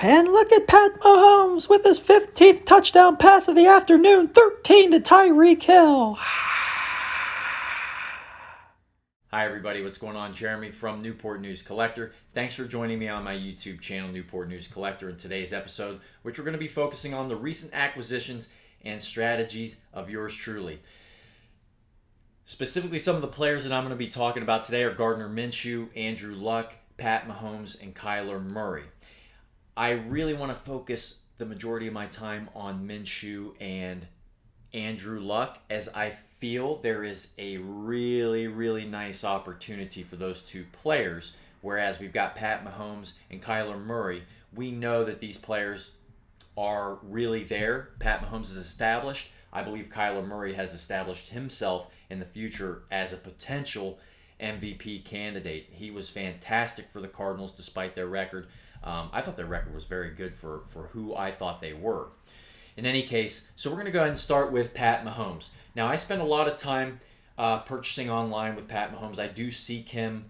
And look at Pat Mahomes with his 15th touchdown pass of the afternoon, 13 to Tyreek Hill. Hi everybody, what's going on? Jeremy from Newport News Collector. Thanks for joining me on my YouTube channel, Newport News Collector, in today's episode, which we're going to be focusing on the recent acquisitions and strategies of yours truly. Specifically, some of the players that I'm going to be talking about today are Gardner Minshew, Andrew Luck, Pat Mahomes, and Kyler Murray. I really want to focus the majority of my time on Minshew and Andrew Luck, as I feel there is a really nice opportunity for those two players. Whereas we've got Pat Mahomes and Kyler Murray, we know that these players are really there. Pat Mahomes is established. I believe Kyler Murray has established himself in the future as a potential MVP candidate. He was fantastic for the Cardinals despite their record. I thought their record was very good for who I thought they were. In any case, so we're going to go ahead and start with Pat Mahomes. Now, I spend a lot of time purchasing online with Pat Mahomes. I do seek him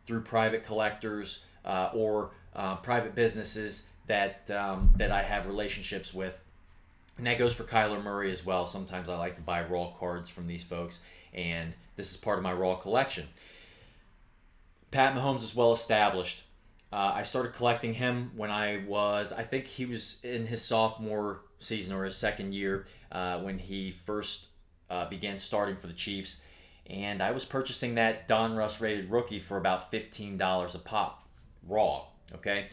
through private collectors or private businesses that I have relationships with. And that goes for Kyler Murray as well. Sometimes I like to buy raw cards from these folks, and this is part of my raw collection. Pat Mahomes is well established. I started collecting him when I think he was in his sophomore season or his second year when he first began starting for the Chiefs. And I was purchasing that Don Russ rated rookie for about $15 a pop, raw, okay?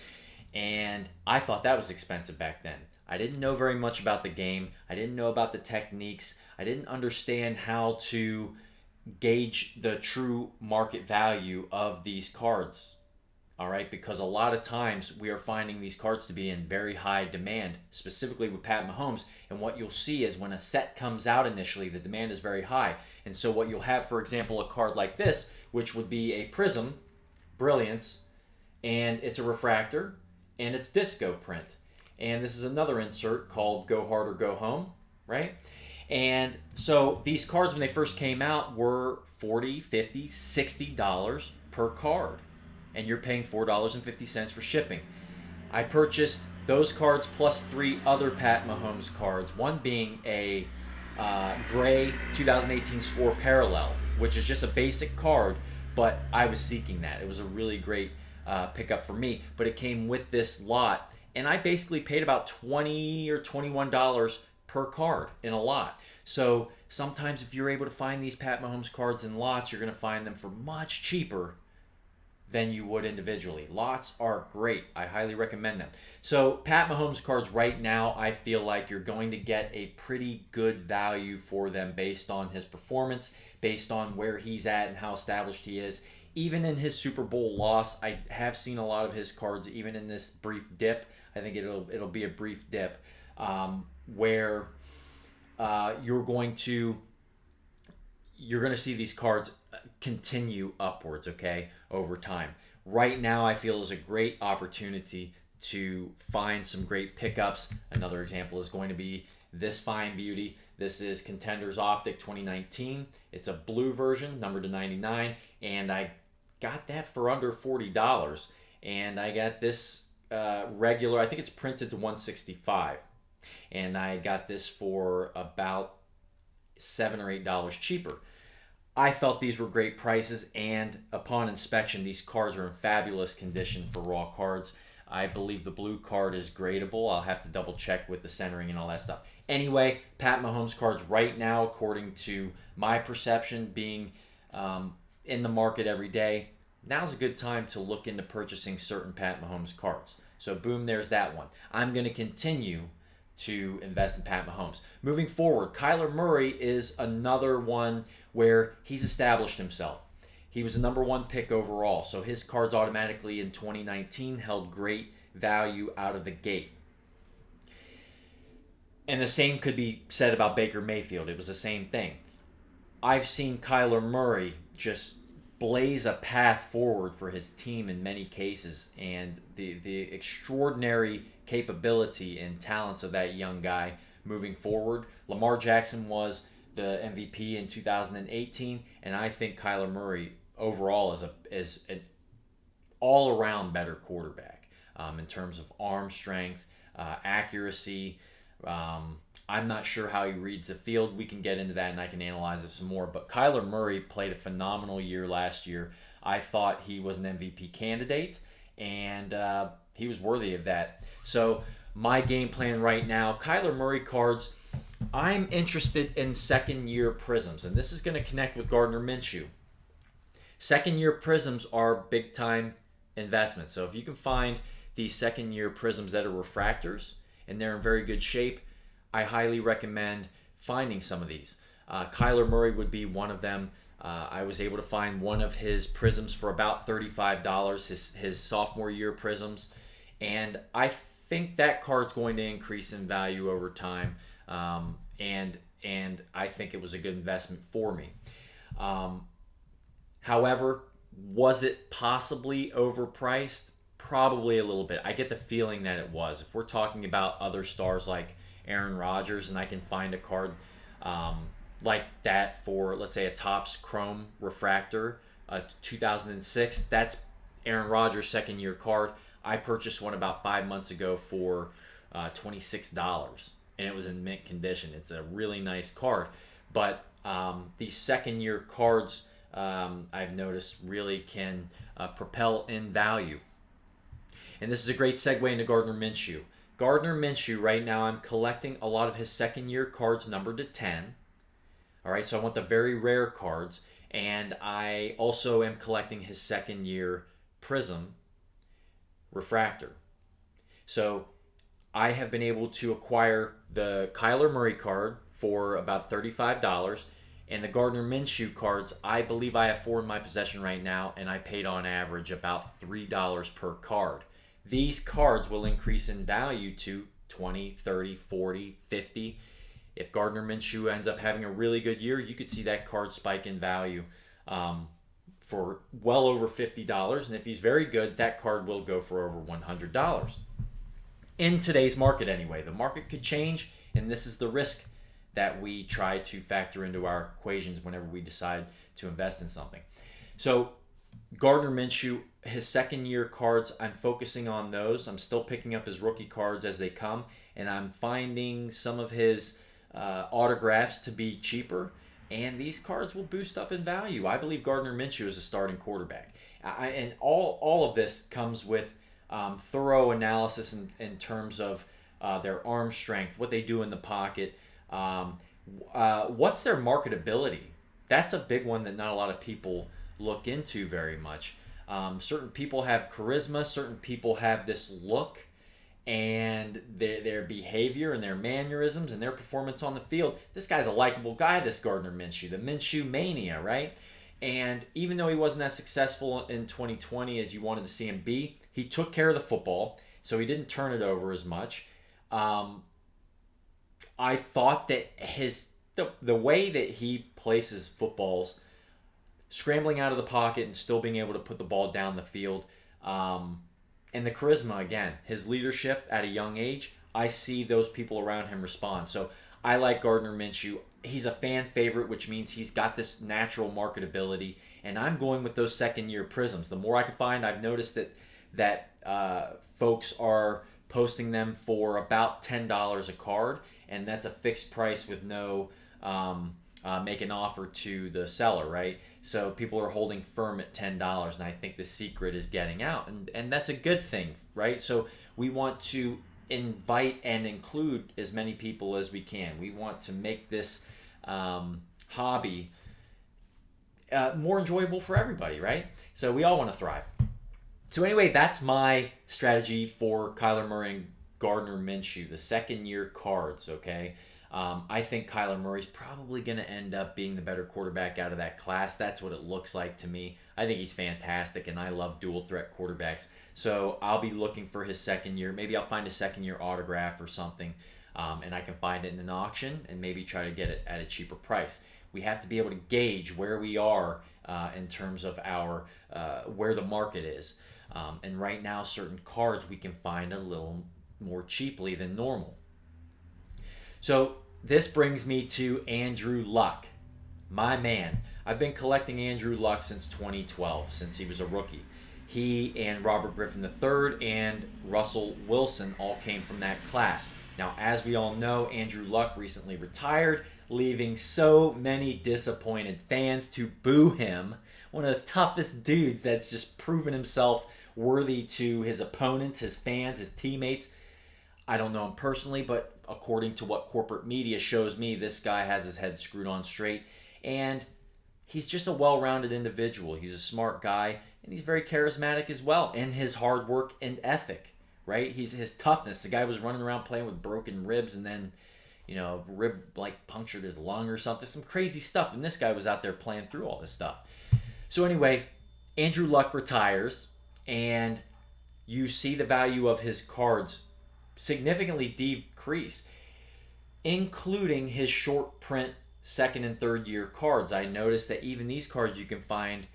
And I thought that was expensive back then. I didn't know very much about the game. I didn't know about the techniques. I didn't understand how to gauge the true market value of these cards. All right, because a lot of times we are finding these cards to be in very high demand, specifically with Pat Mahomes. And what you'll see is when a set comes out initially, the demand is very high. And so what you'll have, for example, a card like this, which would be a Prizm, Brilliance, and it's a refractor, and it's disco print. And this is another insert called Go Hard or Go Home, right? And so these cards, when they first came out, were $40, $50, $60 per card. And you're paying $4.50 for shipping. I purchased those cards plus 3 other Pat Mahomes cards, one being a gray 2018 Score Parallel, which is just a basic card, but I was seeking that. It was a really great pickup for me, but it came with this lot, and I basically paid about $20 or $21 per card in a lot. So sometimes if you're able to find these Pat Mahomes cards in lots, you're going to find them for much cheaper than you would individually. Lots are great. I highly recommend them. So Pat Mahomes cards right now, I feel like you're going to get a pretty good value for them based on his performance, based on where he's at and how established he is. Even in his Super Bowl loss, I have seen a lot of his cards, even in this brief dip. I think it'll be a brief dip where you're going to see these cards continue upwards, okay, over time. Right now, I feel is a great opportunity to find some great pickups. Another example is going to be this fine beauty. This is Prizm Optic 2019. It's a blue version, numbered to 99, and I got that for under $40. And I got this regular, I think it's printed to 165, and I got this for about $7 or $8 cheaper. I felt these were great prices, and upon inspection, these cards are in fabulous condition for raw cards. I believe the blue card is gradable. I'll have to double check with the centering and all that stuff. Anyway, Pat Mahomes cards right now, according to my perception, being in the market every day, now's a good time to look into purchasing certain Pat Mahomes cards. So boom, there's that one. I'm going to continue to invest in Pat Mahomes. Moving forward, Kyler Murray is another one where he's established himself. He was the number 1 pick overall, so his cards automatically in 2019 held great value out of the gate. And the same could be said about Baker Mayfield. It was the same thing. I've seen Kyler Murray just blaze a path forward for his team in many cases, and the extraordinary capability and talents of that young guy moving forward. Lamar Jackson was the MVP in 2018, and I think Kyler Murray overall is an all-around better quarterback. in terms of arm strength, accuracy. I'm not sure how he reads the field. We can get into that and I can analyze it some more. But Kyler Murray played a phenomenal year last year. I thought he was an MVP candidate, and he was worthy of that. So my game plan right now, Kyler Murray cards, I'm interested in second-year Prizms, and this is going to connect with Gardner Minshew. Second-year Prizms are big-time investments. So if you can find these second-year Prizms that are refractors and they're in very good shape, I highly recommend finding some of these. Kyler Murray would be one of them. I was able to find one of his Prizms for about $35, his sophomore year Prizms, and I think that card's going to increase in value over time, and I think it was a good investment for me. However, was it possibly overpriced? Probably a little bit. I get the feeling that it was. If we're talking about other stars like Aaron Rodgers, and I can find a card like that for, let's say, a Topps Chrome Refractor, 2006. That's Aaron Rodgers' second-year card. I purchased one about 5 months ago for $26, and it was in mint condition. It's a really nice card. But these second-year cards, I've noticed, really can propel in value. And this is a great segue into Gardner Minshew. Gardner Minshew, right now, I'm collecting a lot of his second-year cards numbered to 10. All right, so I want the very rare cards. And I also am collecting his second-year Prizm Refractor. So I have been able to acquire the Kyler Murray card for about $35. And the Gardner Minshew cards, I believe I have 4 in my possession right now, and I paid on average about $3 per card. These cards will increase in value to 20, 30, 40, 50. If Gardner Minshew ends up having a really good year, you could see that card spike in value for well over $50. And if he's very good, that card will go for over $100. In today's market anyway. The market could change, and this is the risk that we try to factor into our equations whenever we decide to invest in something. So Gardner Minshew, his second-year cards, I'm focusing on those. I'm still picking up his rookie cards as they come, and I'm finding some of his autographs to be cheaper, and these cards will boost up in value. I believe Gardner Minshew is a starting quarterback. And all of this comes with thorough analysis in terms of their arm strength, what they do in the pocket, what's their marketability. That's a big one that not a lot of people look into very much. Certain people have charisma, certain people have this look, and their behavior and their mannerisms and their performance on the field. This guy's a likable guy, this Gardner Minshew, the Minshew mania, right? And even though he wasn't as successful in 2020 as you wanted to see him be, he took care of the football, so he didn't turn it over as much. I thought that the way that he places footballs, scrambling out of the pocket and still being able to put the ball down the field, and the charisma, again, his leadership at a young age, I see those people around him respond. So I like Gardner Minshew. He's a fan favorite, which means he's got this natural marketability, and I'm going with those second-year Prizms. The more I can find, I've noticed that folks are posting them for about $10 a card, and that's a fixed price with no make an offer to the seller, right? So people are holding firm at $10, and I think the secret is getting out, and that's a good thing, right? So we want to invite and include as many people as we can. We want to make this hobby more enjoyable for everybody, right? So we all want to thrive. So anyway, that's my strategy for Kyler Murray and Gardner Minshew, the second-year cards, okay? I think Kyler Murray's probably going to end up being the better quarterback out of that class. That's what it looks like to me. I think he's fantastic, and I love dual-threat quarterbacks. So I'll be looking for his second year. Maybe I'll find a second-year autograph or something, and I can find it in an auction and maybe try to get it at a cheaper price. We have to be able to gauge where we are in terms of our where the market is. And right now, certain cards we can find a little more cheaply than normal. So this brings me to Andrew Luck, my man. I've been collecting Andrew Luck since 2012, since he was a rookie. He and Robert Griffin III and Russell Wilson all came from that class. Now, as we all know, Andrew Luck recently retired, leaving so many disappointed fans to boo him. One of the toughest dudes that's just proven himself worthy to his opponents, his fans, his teammates. I don't know him personally, but according to what corporate media shows me, this guy has his head screwed on straight. And he's just a well-rounded individual. He's a smart guy, and he's very charismatic as well, and his hard work and ethic, right? He's his toughness. The guy was running around playing with broken ribs, and then, rib punctured his lung or something, some crazy stuff. And this guy was out there playing through all this stuff. So anyway, Andrew Luck retires, and you see the value of his cards significantly decrease, including his short print second and third year cards. I noticed that even these cards you can find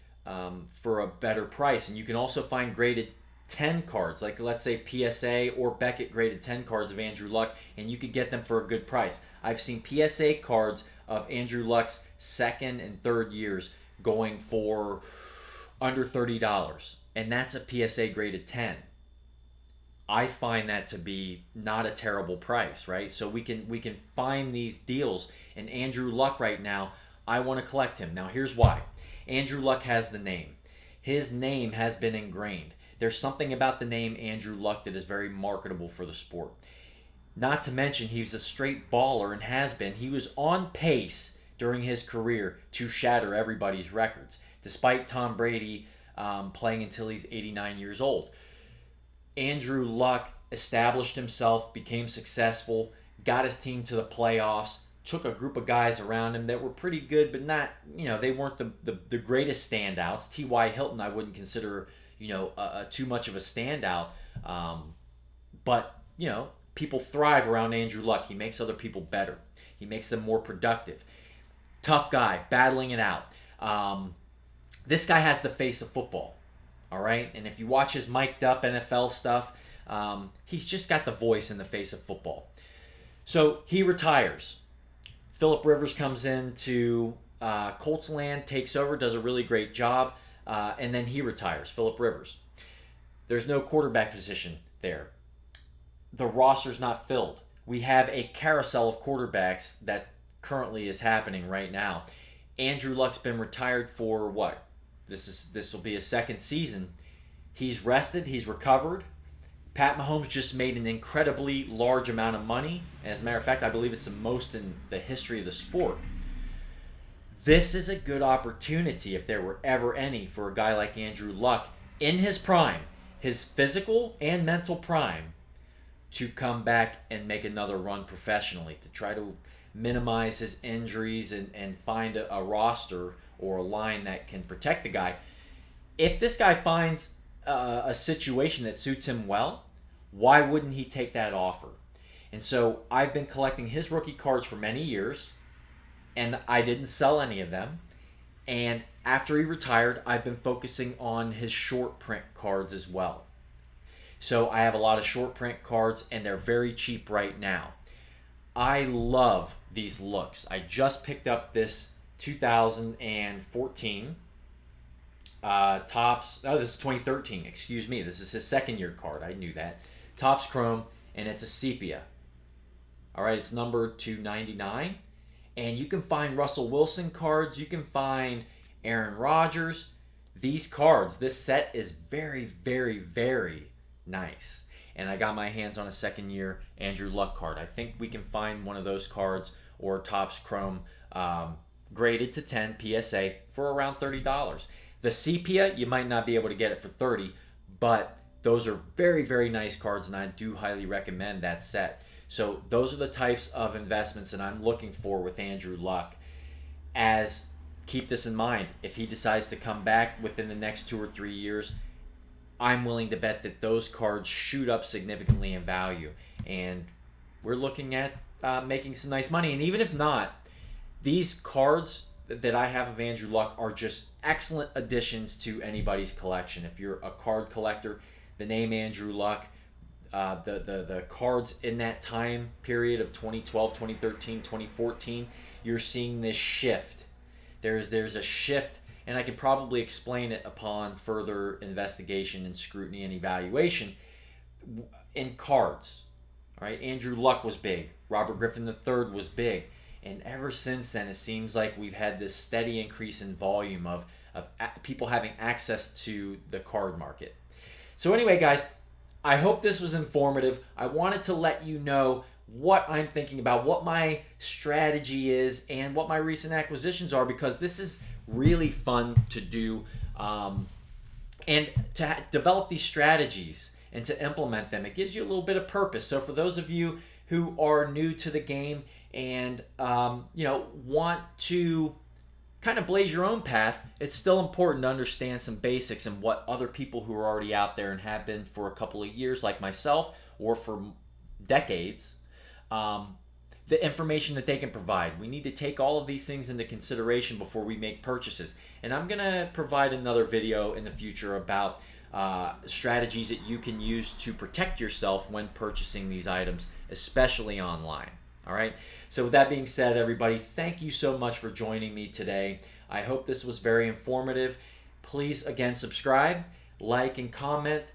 for a better price, and you can also find graded 10 cards, like let's say PSA or Beckett graded 10 cards of Andrew Luck, and you could get them for a good price. I've seen PSA cards of Andrew Luck's second and third years going for under $30, and that's a PSA graded 10. I find that to be not a terrible price, right? So we can find these deals. And Andrew Luck right now, I want to collect him. Now here's why. Andrew Luck has the name. His name has been ingrained. There's something about the name Andrew Luck that is very marketable for the sport. Not to mention he's a straight baller and has been. He was on pace during his career to shatter everybody's records, despite Tom Brady playing until he's 89 years old. Andrew Luck established himself, became successful, got his team to the playoffs, took a group of guys around him that were pretty good, but not, they weren't the greatest standouts. T.Y. Hilton I wouldn't consider, too much of a standout. But, people thrive around Andrew Luck. He makes other people better. He makes them more productive. Tough guy, battling it out. This guy has the face of football. All right, and if you watch his mic'd up NFL stuff, he's just got the voice and the face of football. So he retires. Phillip Rivers comes into Colts land, takes over, does a really great job, and then he retires, Phillip Rivers. There's no quarterback position there. The roster's not filled. We have a carousel of quarterbacks that currently is happening right now. Andrew Luck's been retired for what? This will be his second season. He's rested. He's recovered. Pat Mahomes just made an incredibly large amount of money. As a matter of fact, I believe it's the most in the history of the sport. This is a good opportunity, if there were ever any, for a guy like Andrew Luck in his prime, his physical and mental prime, to come back and make another run professionally, to try to minimize his injuries and find a roster or a line that can protect the guy. If this guy finds a situation that suits him well, why wouldn't he take that offer? And so I've been collecting his rookie cards for many years, and I didn't sell any of them. And after he retired, I've been focusing on his short print cards as well. So I have a lot of short print cards, and they're very cheap right now. I love these looks. I just picked up this 2014 Topps. Oh, this is 2013. Excuse me. This is his second year card. I knew that. Topps Chrome, and it's a sepia. All right, it's numbered to 99, and you can find Russell Wilson cards. You can find Aaron Rodgers. These cards, this set is very, very, very nice. And I got my hands on a second year Andrew Luck card. I think we can find one of those cards or Topps Chrome graded to 10 PSA for around $30. The sepia, you might not be able to get it for $30, but those are very, very nice cards, and I do highly recommend that set. So those are the types of investments that I'm looking for with Andrew Luck. As keep this in mind, if he decides to come back within the next 2 or 3 years, I'm willing to bet that those cards shoot up significantly in value. And we're looking at making some nice money. And even if not, these cards that I have of Andrew Luck are just excellent additions to anybody's collection. If you're a card collector, the name Andrew Luck, the cards in that time period of 2012, 2013, 2014, you're seeing this shift. There's a shift and I can probably explain it upon further investigation and scrutiny and evaluation. In cards, all right, Andrew Luck was big. Robert Griffin III was big. And ever since then, it seems like we've had this steady increase in volume of people having access to the card market. So anyway, guys, I hope this was informative. I wanted to let you know what I'm thinking about, what my strategy is, and what my recent acquisitions are, because this is really fun to do, and to develop these strategies and to implement them. It gives you a little bit of purpose. So for those of you who are new to the game and want to kind of blaze your own path, it's still important to understand some basics and what other people who are already out there and have been for a couple of years, like myself, or for decades, the information that they can provide. We need to take all of these things into consideration before we make purchases. And I'm going to provide another video in the future about strategies that you can use to protect yourself when purchasing these items, especially online. All right. So with that being said, everybody, thank you so much for joining me today. I hope this was very informative. Please, again, subscribe, like, and comment.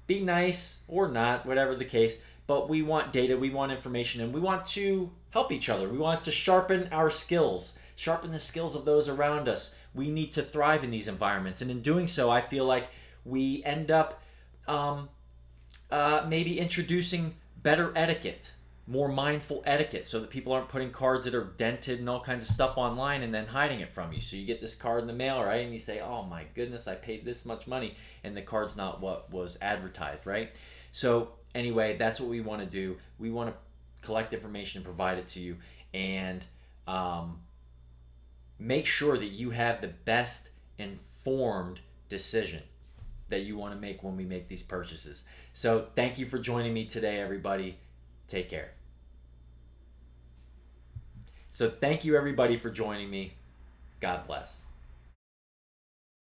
Be nice or not, whatever the case. But we want data, we want information, and we want to help each other. We want to sharpen our skills, sharpen the skills of those around us. We need to thrive in these environments. And in doing so, I feel like we end up maybe introducing better etiquette, more mindful etiquette, so that people aren't putting cards that are dented and all kinds of stuff online and then hiding it from you. So you get this card in the mail, right? And you say, oh my goodness, I paid this much money, and the card's not what was advertised, right? So anyway, that's what we want to do. We want to collect information and provide it to you, and make sure that you have the best informed decision that you want to make when we make these purchases. So thank you for joining me today, everybody. Take care. So thank you, everybody, for joining me. God bless.